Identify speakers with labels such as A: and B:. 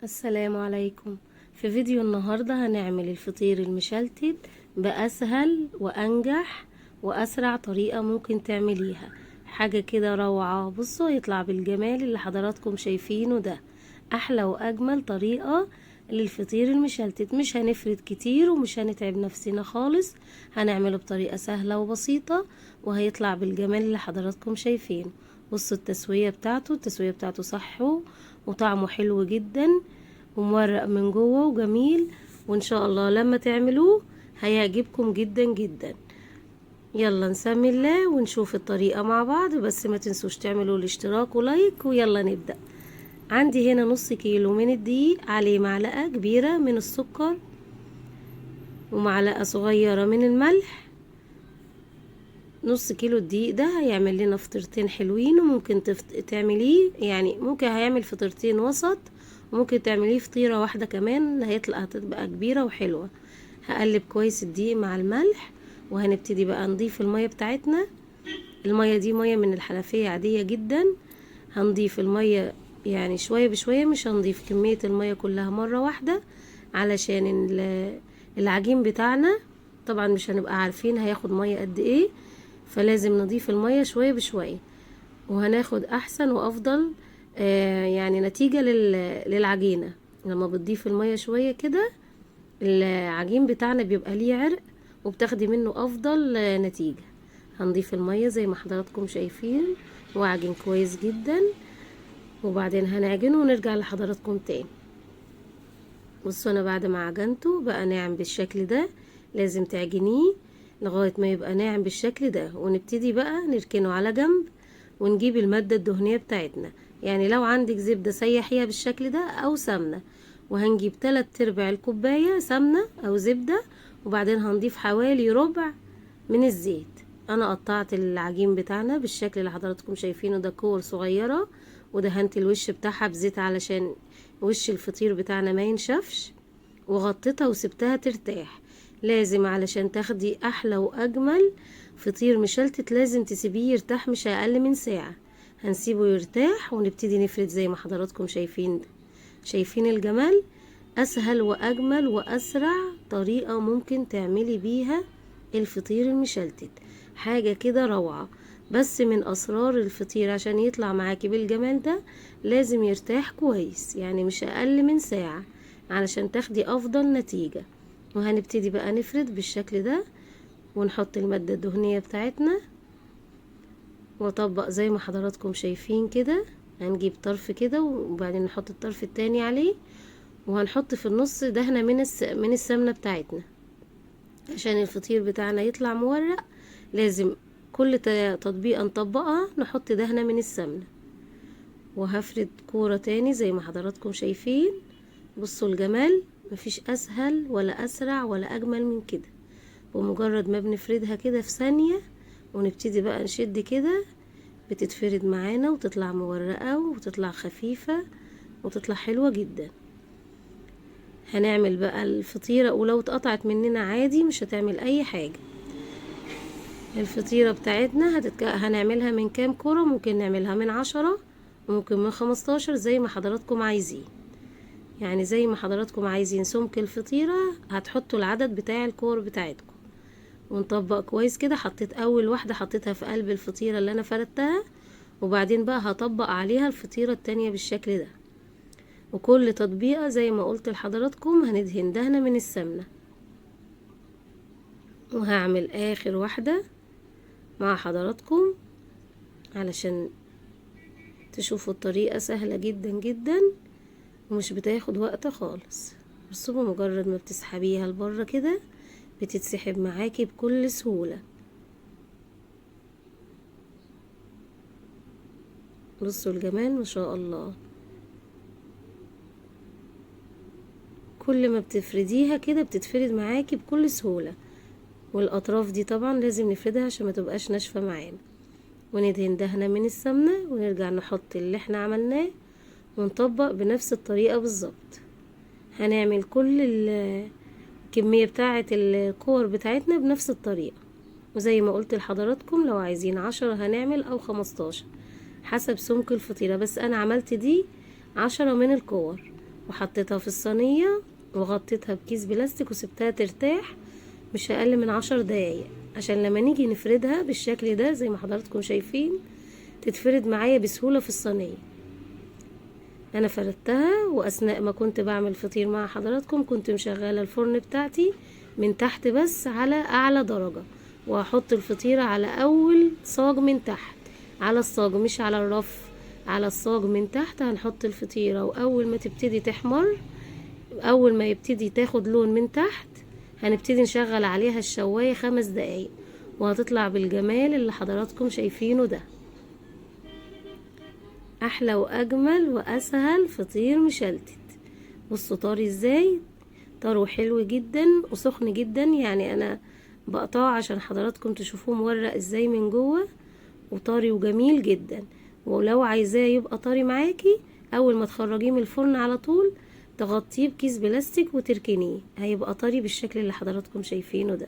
A: السلام عليكم. في فيديو النهاردة هنعمل الفطير المشلتت بأسهل وأنجح وأسرع طريقة ممكن تعمليها. حاجة كده روعة. بصوا يطلع بالجمال اللي حضراتكم شايفينه ده. أحلى وأجمل طريقة للفطير المشلتت. مش هنفرد كتير ومش هنتعب نفسنا خالص. هنعمله بطريقة سهلة وبسيطة وهيطلع بالجمال اللي حضراتكم شايفينه. بصوا التسوية بتاعته صح وطعمه حلو جدا ومورق من جوه وجميل، وان شاء الله لما تعملوه هيعجبكم جدا جدا. يلا نسمي الله ونشوف الطريقة مع بعض، بس ما تنسوش تعملوا الاشتراك ولايك ويلا نبدأ. عندي هنا نص كيلو من الدقيق، عليه معلقة كبيرة من السكر ومعلقة صغيرة من الملح. نص كيلو الدقيق ده هيعمل لنا فطيرتين حلوين، وممكن تعمليه يعني ممكن هيعمل فطيرتين وسط، وممكن تعمليه فطيرة واحدة كمان هتبقى كبيرة وحلوة. هقلب كويس الدقيق مع الملح، وهنبتدي بقى نضيف المية بتاعتنا. المية دي مية من الحنفية عادية جدا. هنضيف المية يعني شوية بشوية، مش هنضيف كمية المية كلها مرة واحدة علشان العجين بتاعنا طبعا مش هنبقى عارفين هياخد مية قد ايه، فلازم نضيف المية شوية بشوية وهناخد احسن وافضل يعني نتيجة للعجينة. لما بتضيف المية شوية كده العجين بتاعنا بيبقى ليه عرق وبتاخدي منه افضل نتيجة. هنضيف المية زي ما حضراتكم شايفين وعجين كويس جدا، وبعدين هنعجنه ونرجع لحضراتكم تاني. بصوا انا بعد ما عجنته بقى ناعم بالشكل ده، لازم تعجنيه لغاية ما يبقى ناعم بالشكل ده، ونبتدي بقى نركنه على جنب ونجيب المادة الدهنية بتاعتنا. يعني لو عندك زبدة سيحيها بالشكل ده او سمنة، وهنجيب 3/4 الكوباية سمنة او زبدة، وبعدين هنضيف حوالي ربع من الزيت. انا قطعت العجين بتاعنا بالشكل اللي حضراتكم شايفينه ده كور صغيرة، ودهنت الوش بتاعها بزيت علشان وش الفطير بتاعنا ما ينشفش، وغطيتها وسبتها ترتاح. لازم علشان تاخدي احلى واجمل فطير مشلتت لازم تسيبيه يرتاح مش اقل من ساعة. هنسيبه يرتاح ونبتدي نفرد زي ما حضراتكم شايفين ده. شايفين الجمال؟ اسهل واجمل واسرع طريقة ممكن تعملي بيها الفطير المشلتت. حاجة كده روعة. بس من اسرار الفطير عشان يطلع معاكي بالجمال ده لازم يرتاح كويس، يعني مش اقل من ساعة علشان تاخدي افضل نتيجة. وهنبتدي بقى نفرد بالشكل ده ونحط المادة الدهنية بتاعتنا واطبق زي ما حضراتكم شايفين كده. هنجيب طرف كده وبعدين نحط الطرف التاني عليه، وهنحط في النص دهنة من السمنة بتاعتنا عشان الفطير بتاعنا يطلع مورق. لازم كل تطبيقة نطبقها نحط دهنة من السمنة. وهفرد كورة تاني زي ما حضراتكم شايفين. بصوا الجمال، مفيش اسهل ولا اسرع ولا اجمل من كده. بمجرد ما بنفردها كده في ثانية ونبتدي بقى نشد كده بتتفرد معانا وتطلع مورقة وتطلع خفيفة وتطلع حلوة جدا. هنعمل بقى الفطيرة، ولو اتقطعت مننا عادي مش هتعمل اي حاجة. الفطيرة بتاعتنا هنعملها من كام كرة؟ ممكن نعملها من 10 وممكن من 15 زي ما حضراتكم عايزين. يعني زي ما حضراتكم عايزين سمك الفطيرة هتحطوا العدد بتاع الكور بتاعتكم. ونطبق كويس كده. حطيت اول واحدة حطيتها في قلب الفطيرة اللي انا فردتها، وبعدين بقى هطبق عليها الفطيرة التانية بالشكل ده. وكل تطبيقة زي ما قلت لحضراتكم هندهن دهنة من السمنة. وهعمل اخر واحدة مع حضراتكم علشان تشوفوا الطريقة سهلة جدا جدا ومش بتاخد وقت خالص. بس بمجرد ما بتسحبيها لبره كده بتتسحب معاكي بكل سهولة. بصوا الجمال ما شاء الله. كل ما بتفرديها كده بتتفرد معاكي بكل سهولة. والاطراف دي طبعا لازم نفردها عشان ما تبقاش ناشفة معانا. وندهن دهنة من السمنة ونرجع نحط اللي احنا عملناه ونطبق بنفس الطريقة بالظبط. هنعمل كل الكمية بتاعة الكور بتاعتنا بنفس الطريقة. وزي ما قلت لحضراتكم لو عايزين 10 هنعمل او 15 حسب سمك الفطيرة، بس انا عملت دي 10 من الكور وحطيتها في الصينية وغطيتها بكيس بلاستيك وسبتها ترتاح مش اقل من 10 دقايق، عشان لما نيجي نفردها بالشكل ده زي ما حضراتكم شايفين تتفرد معايا بسهولة في الصينية. انا فردتها، واثناء ما كنت بعمل فطير مع حضراتكم كنت مشغله الفرن بتاعتي من تحت بس على اعلى درجة، وهحط الفطيرة على اول صاج من تحت، على الصاج مش على الرف، على الصاج من تحت هنحط الفطيرة. واول ما تبتدي تحمر، اول ما يبتدي تاخد لون من تحت هنبتدي نشغل عليها الشواية 5 دقايق، وهتطلع بالجمال اللي حضراتكم شايفينه ده. احلى واجمل واسهل فطير مشلتت. بصوا طاري ازاي، طاره حلو جدا وسخن جدا، يعني انا بقطعه عشان حضراتكم تشوفوه مورق ازاي من جوه، وطري وجميل جدا. ولو عايزاه يبقى طري معاكي، اول ما تخرجيه من الفرن على طول تغطيه بكيس بلاستيك وتركنيه، هيبقى طري بالشكل اللي حضراتكم شايفينه ده.